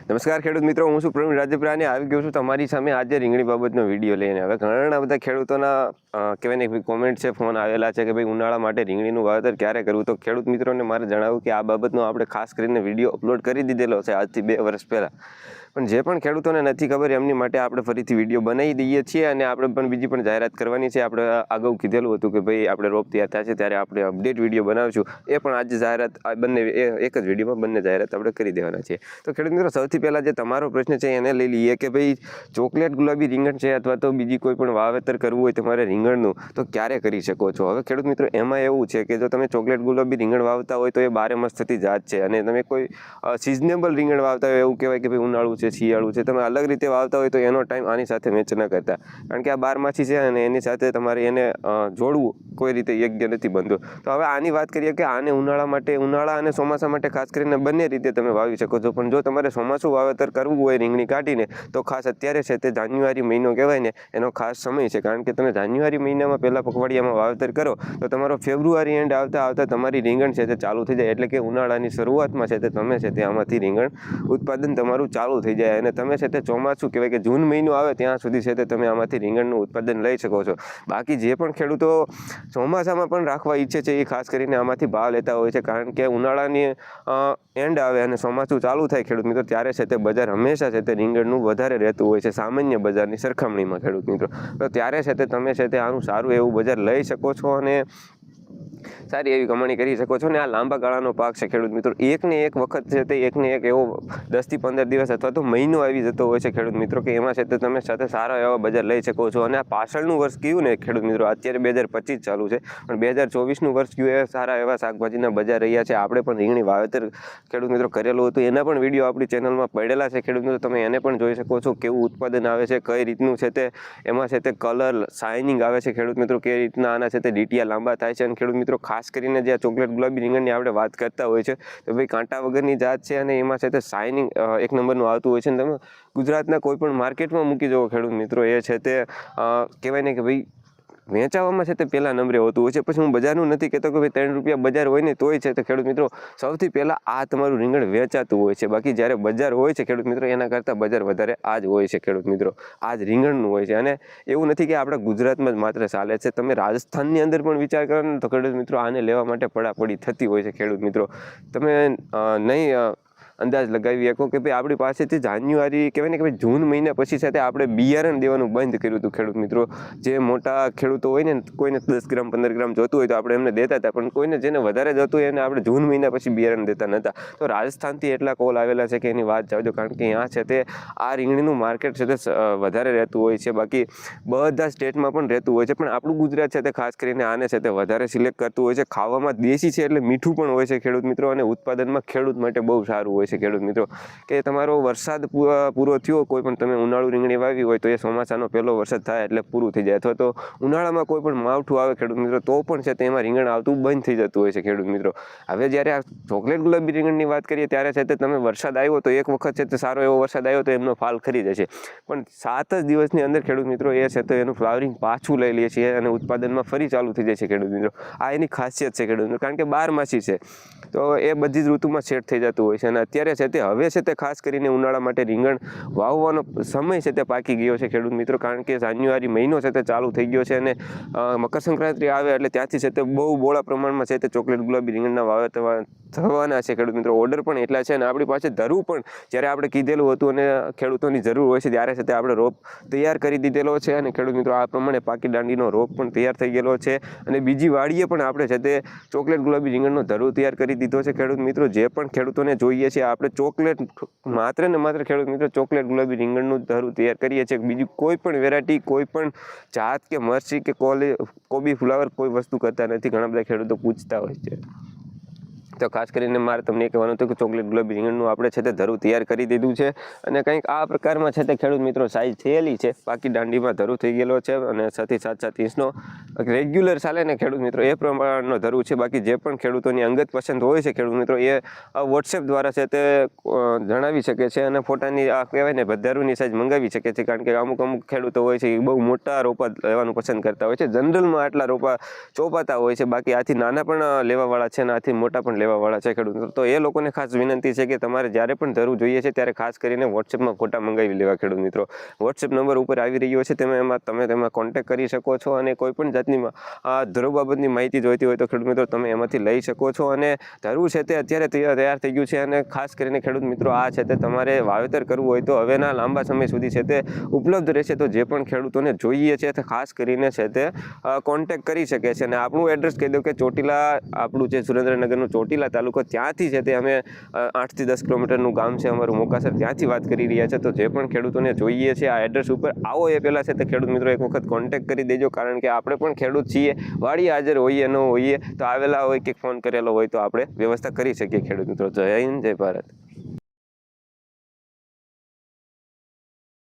નમસ્કાર ખેડૂત મિત્રો, હું છું પ્રવીણ રાજપરા અને આવી ગયો છું તમારી સામે આજે રીંગણી બાબતનો વિડીયો લઈને. હવે ઘણા બધા ખેડૂતોના કહેવાય ને કોમેન્ટ છે, ફોન આવેલા છે કે ભાઈ ઉનાળા માટે રીંગણીનું વાવેતર ક્યારે કરવું. તો ખેડૂત મિત્રોને મારે જણાવ્યું કે આ બાબતનો આપણે ખાસ કરીને વિડીયો અપલોડ કરી દીધેલો છે આજથી 2 વર્ષ પહેલાં. પણ જે પણ ખેડૂતોને નથી ખબર એમની માટે આપણે ફરીથી વિડીયો બનાવી દઈએ છીએ અને આપણે પણ બીજી પણ જાહેરાત કરવાની છે. આપણે અગાઉ કીધેલું હતું કે ભાઈ આપણે રોપ તૈયાર થાય છે ત્યારે આપણે અપડેટ વિડીયો બનાવીશું. એ પણ આજે જાહેરાત બંને એક જ વિડીયોમાં બંને જાહેરાત આપણે કરી દેવાના છે. તો ખેડૂત મિત્રો, સૌથી પહેલાં જે તમારો પ્રશ્ન છે એને લઈ લઈએ કે ભાઈ ચોકલેટ ગુલાબી રીંગણ છે અથવા તો બીજી કોઈ પણ વાવેતર કરવું હોય તમારે રીંગણનું તો ક્યારે કરી શકો છો. હવે ખેડૂત મિત્રો, એમાં એવું છે કે જો તમે ચોકલેટ ગુલાબી રીંગણ વાવતા હોય તો એ 12 માસ થતી જાત છે અને તમે કોઈ સિઝનેબલ રીંગણ વાવતા હોય, એવું કહેવાય કે ભાઈ ઉનાળું છે, શિયાળું છે, તમે અલગ રીતે વાવતા હોય તો એનો ટાઈમ આની સાથે મેચ ન કરતા, કારણ કે આ 12 માસી છે અને એની સાથે તમારે એને જોડવું કોઈ રીતે યોગ્ય નથી બનતું. તો હવે આની વાત કરીએ કે આને ઉનાળા અને ચોમાસા માટે ખાસ કરીને બંને રીતે તમે વાવી શકો છો. પણ જો તમારે ચોમાસું વાવેતર કરવું હોય રીંગણી કાઢીને તો ખાસ અત્યારે છે તે જાન્યુઆરી મહિનો કહેવાય ને એનો ખાસ સમય છે, કારણ કે તમે જાન્યુઆરી મહિનામાં પહેલા પખવાડિયામાં વાવેતર કરો તો તમારો ફેબ્રુઆરી એન્ડ આવતા તમારી રીંગણ છે તે ચાલુ થઈ જાય. એટલે કે ઉનાળાની શરૂઆતમાં છે તે તમે છે તે આમાંથી રીંગણ ઉત્પાદન તમારું ચાલુ થઈ જાય અને તમે છે તે ચોમાસું કહેવાય કે જૂન મહિનો આવે ત્યાં સુધી છે તે તમે આમાંથી રીંગણનું ઉત્પાદન લઈ શકો છો. બાકી જે પણ ખેડૂતો ચોમાસામાં પણ રાખવા ઈચ્છે છે એ ખાસ કરીને આમાંથી ભાવ લેતા હોય છે, કારણ કે ઉનાળાની એન્ડ આવે અને ચોમાસું ચાલુ થાય ખેડૂત મિત્રો ત્યારે છે તે બજાર હંમેશા છે તે રીંગણનું વધારે રહેતું હોય છે સામાન્ય બજારની સરખામણીમાં ખેડૂત મિત્રો. તો ત્યારે છે તે તમે છે તે આનું સારું એવું બજાર લઈ શકો છો અને સારી એવી કમાણી કરી શકો છો. ને આ લાંબા ગાળાનો પાક છે ખેડૂત મિત્રો. એકને એક વખત છે તે એકને એક એવો 10 થી 15 દિવસ અથવા તો મહિનો આવી જતો હોય છે ખેડૂત મિત્રો કે એમાં છે તે તમે સાથે સારા એવા બજાર લઈ શકો છો. અને આ પાછળનું વર્ષ કયું ને ખેડૂત મિત્રો, અત્યારે 2025 ચાલુ છે પણ 2024નું વર્ષ કયું એ સારા એવા શાકભાજીના બજાર રહ્યા છે. આપણે પણ રીંગણી વાવેતર ખેડૂત મિત્રો કરેલું હતું, એના પણ વિડીયો આપણી ચેનલમાં પડેલા છે ખેડૂત મિત્રો. તમે એને પણ જોઈ શકો છો કેવું ઉત્પાદન આવે છે, કઈ રીતનું છે તે એમાં છે તે કલર શાઇનિંગ આવે છે ખેડૂત મિત્રો, કઈ રીતના આના છે તે ડીટીયા લાંબા થાય છે. અને ખેડૂત મિત્રો, ખાસ કરીને જે ચોકલેટ ગુલાબી રીંગણની આપણે વાત કરતા હોય છે તો ભાઈ કાંટા વગરની જાત છે અને એમાં છે તે શાઇનિંગ એક નંબરનું આવતું હોય છે. અને તમે ગુજરાતના કોઈ પણ માર્કેટમાં મૂકી જવો ખેડૂત મિત્રો, એ છે તે કહેવાય ને કે ભાઈ વેચાવામાં છે તે પહેલા નંબરે હોતું હોય છે. પછી હું બજારનું નથી કહેતો કે ભાઈ 3 રૂપિયા બજાર હોય ને તોય છે તે ખેડૂત મિત્રો સૌથી પહેલાં આ તમારું રીંગણ વેચાતું હોય છે. બાકી જ્યારે બજાર હોય છે ખેડૂત મિત્રો એના કરતાં બજાર વધારે આ જ હોય છે ખેડૂત મિત્રો, આ જ રીંગણનું હોય છે. અને એવું નથી કે આપણા ગુજરાતમાં જ માત્ર ચાલે છે, તમે રાજસ્થાનની અંદર પણ વિચાર કરો ને તો ખેડૂત મિત્રો આને લેવા માટે પડાપડી થતી હોય છે ખેડૂત મિત્રો. તમે નહીં અંદાજ લગાવી શકો કે ભાઈ આપણી પાસેથી જાન્યુઆરી કહેવાય ને કે ભાઈ જૂન મહિના પછી સાથે આપણે બિયારણ દેવાનું બંધ કર્યું હતું ખેડૂત મિત્રો. જે મોટા ખેડૂતો હોય ને, કોઈને 10 ગ્રામ 15 ગ્રામ જોતું હોય તો આપણે એમને દેતા હતા, પણ કોઈને જેને વધારે જોતું હોય એને આપણે જૂન મહિના પછી બિયારણ દેતા નહોતા. તો રાજસ્થાનથી એટલા કોલ આવેલા છે કે એની વાત જાવજો, કારણ કે ત્યાં છે તે આ રીંગણીનું માર્કેટ છે તે વધારે રહેતું હોય છે. બાકી બધા સ્ટેટમાં પણ રહેતું હોય છે, પણ આપણું ગુજરાત છે તે ખાસ કરીને આને છે તે વધારે સિલેક્ટ કરતું હોય છે. ખાવામાં દેશી છે એટલે મીઠું પણ હોય છે ખેડૂત મિત્રો, અને ઉત્પાદનમાં ખેડૂત માટે બહુ સારું હોય છે ખેડૂત મિત્રો. કે તમારો વરસાદ પૂરો થયો, કોઈ પણ તમે ઉનાળુ રીંગણી વાવી હોય તો એ ચોમાસાનો પહેલો વરસાદ થાય એટલે પૂરું થઈ જાય, અથવા તો ઉનાળામાં કોઈ પણ માવઠું આવે ખેડૂત મિત્રો તો પણ છે તેમાં રીંગણ આવતું બંધ થઈ જતું હોય છે ખેડૂત મિત્રો. હવે જ્યારે આ ચોકલેટ ગુલાબી રીંગણની વાત કરીએ ત્યારે છે તે તમે વરસાદ આવ્યો તો એક વખત છે તે સારો એવો વરસાદ આવ્યો તો એમનો ફાલ ખરી જશે, પણ 7 જ દિવસની અંદર ખેડૂત મિત્રો એ છે તો એનું ફ્લાવરિંગ પાછું લઈ લે છે અને ઉત્પાદનમાં ફરી ચાલુ થઈ જાય છે ખેડૂત મિત્રો. આ એની ખાસિયત છે ખેડૂત મિત્રો, કારણ કે 12 માસી છે તો એ બધી જ ઋતુમાં સેટ થઈ જતું હોય છે. અને અત્યારે છે તે હવે છે તે ખાસ કરીને ઉનાળા માટે રીંગણ વાવવાનો સમય છે તે પાકી ગયો છે ખેડૂત મિત્રો, કારણ કે જાન્યુઆરી મહિનો છે તે ચાલુ થઈ ગયો છે અને મકર સંક્રાંતિ આવે એટલે ત્યાંથી છે તે બહુ બોળા પ્રમાણમાં છે તે ચોકલેટ ગુલાબી રીંગણના વાવેતર થવાના છે ખેડૂત મિત્રો. ઓર્ડર પણ એટલા છે અને આપણી પાસે ધરું પણ જ્યારે આપણે કીધેલું હતું અને ખેડૂતોની જરૂર હોય છે ત્યારે છે તે આપણે રોપ તૈયાર કરી દીધેલો છે. અને ખેડૂત મિત્રો આ પ્રમાણે પાકી દાંડીનો રોપ પણ તૈયાર થઈ ગયેલો છે અને બીજી વાડીએ પણ આપણે છે તે ચોકલેટ ગુલાબી રીંગણનો ધરું તૈયાર કરી દીધો છે ખેડૂત મિત્રો. જે પણ ખેડૂતોને જોઈએ છે આપણે ચોકલેટ માત્ર ને માત્ર ખેડૂત મિત્રો ચોકલેટ ગુલાબી રીંગણનું ધરું તૈયાર કરીએ છીએ. બીજી કોઈ પણ વેરાયટી, કોઈ પણ જાત કે મરચી કે કોબી ફ્લાવર કોઈ વસ્તુ કરતા નથી, ઘણા બધા ખેડૂતો પૂછતા હોય છે. તો ખાસ કરીને મારે તમને એ કહેવાનું હતું કે ચોકલેટ ગુલાબી રીંગણનું આપણે છે તે ધરું તૈયાર કરી દીધું છે અને કંઈક આ પ્રકારમાં છે તે ખેડૂત મિત્રો સાઇઝ થયેલી છે. બાકી દાંડીમાં ધરું થઈ ગયેલો છે અને 6 થી 7.5 ઇંચનો રેગ્યુલર ચાલે ને ખેડૂત મિત્રો એ પ્રમાણનો ધરું છે. બાકી જે પણ ખેડૂતોની અંગત પસંદ હોય છે ખેડૂત મિત્રો એ વોટ્સએપ દ્વારા છે તે જણાવી શકે છે અને ફોટાની આ કહેવાય ને ધરુની સાઇઝ મંગાવી શકે છે, કારણ કે અમુક ખેડૂતો હોય છે એ બહુ મોટા રોપા લેવાનું પસંદ કરતા હોય છે. જનરલમાં આટલા રોપા ચોપાતા હોય છે, બાકી આથી નાના પણ લેવાવાળા છે અને આથી મોટા પણ લેવાવાળા છે ખેડૂત મિત્રો, તો એ લોકોને ખાસ વિનંતી છે કે તમારે જ્યારે પણ ધરું જોઈએ છે ત્યારે ખાસ કરીને વોટ્સએપમાં ફોટા મંગાવી લેવા ખેડૂત મિત્રો. વોટ્સએપ નંબર ઉપર આવી રહ્યો છે, તમે તેમાં કોન્ટેક્ટ કરી શકો છો અને કોઈ પણ જાતની ધરું બાબતની માહિતી જોઈતી હોય તો ખેડૂત મિત્રો તમે એમાંથી લઈ શકો છો. અને ધરું છે તે અત્યારે તૈયાર થઈ ગયું છે અને ખાસ કરીને ખેડૂત મિત્રો આ છે તે તમારે વાવેતર કરવું હોય તો હવેના લાંબા સમય સુધી છે તે ઉપલબ્ધ રહેશે. તો જે પણ ખેડૂતોને જોઈએ છે તે ખાસ કરીને છે તે કોન્ટેક્ટ કરી શકે છે. અને આપણું એડ્રેસ કહી દઉં કે ચોટીલા, આપણું જે સુરેન્દ્રનગરનું ચોટીલા તાલુકો, ત્યાંથી છે તે અમે 8 થી 10 કિલોમીટરનું ગામ છે અમારું મોકાસર, ત્યાંથી વાત કરી રહ્યા છે. તો જે પણ ખેડૂતોને જોઈએ છે આ એડ્રેસ ઉપર આવો એ પહેલાં છે તે ખેડૂત મિત્રો એક વખત કોન્ટેક્ટ કરી દેજો, કારણ કે આપણે પણ ખેડૂત છીએ, વાડી હાજર હોઈએ ન હોઈએ તો આવેલા હોય કે ફોન કરેલો હોય તો આપણે વ્યવસ્થા કરી શકીએ ખેડૂત મિત્રો. જય હિન્દ, જય ભારત.